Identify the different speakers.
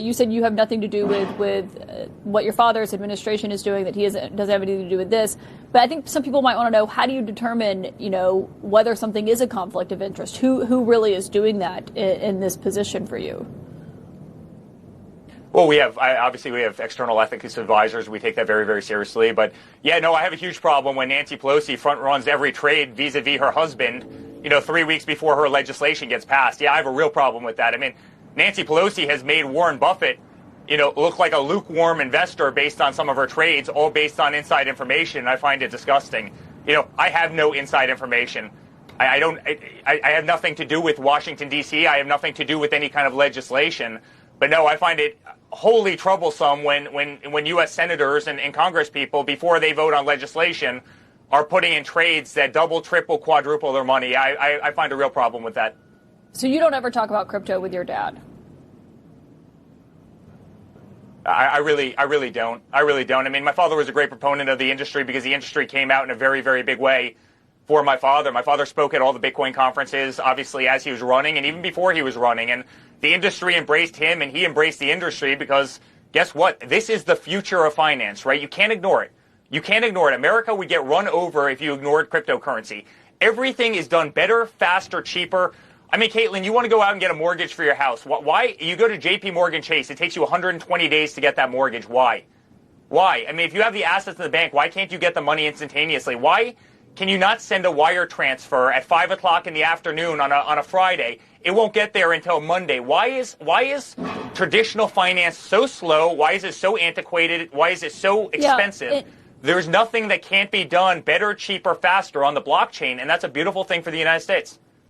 Speaker 1: You said you have nothing to do with what your father's administration is doing, that he doesn't have anything to do with this. But I think some people might want to know, how do you determine, whether something is a conflict of interest? Who really is doing that in this position for you?
Speaker 2: Well, we have external ethics advisors. We take that very, very seriously. But yeah, no, I have a huge problem when Nancy Pelosi front runs every trade vis-a-vis her husband, 3 weeks before her legislation gets passed. Yeah, I have a real problem with that. I mean, Nancy Pelosi has made Warren Buffett, look like a lukewarm investor based on some of her trades, all based on inside information. I find it disgusting. I have no inside information. I have nothing to do with Washington, D.C. I have nothing to do with any kind of legislation. But no, I find it wholly troublesome when U.S. senators and Congress people, before they vote on legislation, are putting in trades that double, triple, quadruple their money. I find a real problem with that.
Speaker 1: So you don't ever talk about crypto with your dad?
Speaker 2: I really don't. I really don't. I mean, my father was a great proponent of the industry because the industry came out in a very, very big way for my father. My father spoke at all the Bitcoin conferences, obviously, as he was running and even before he was running. And the industry embraced him and he embraced the industry because guess what? This is the future of finance, right? You can't ignore it. You can't ignore it. America would get run over if you ignored cryptocurrency. Everything is done better, faster, cheaper. I mean, Caitlin, you want to go out and get a mortgage for your house. Why? You go to JP Morgan Chase. It takes you 120 days to get that mortgage. Why? Why? I mean, if you have the assets in the bank, why can't you get the money instantaneously? Why can you not send a wire transfer at 5 o'clock in the afternoon on a Friday? It won't get there until Monday. Why is traditional finance so slow? Why is it so antiquated? Why is it so expensive? There's nothing that can't be done better, cheaper, faster on the blockchain, and that's a beautiful thing for the United States.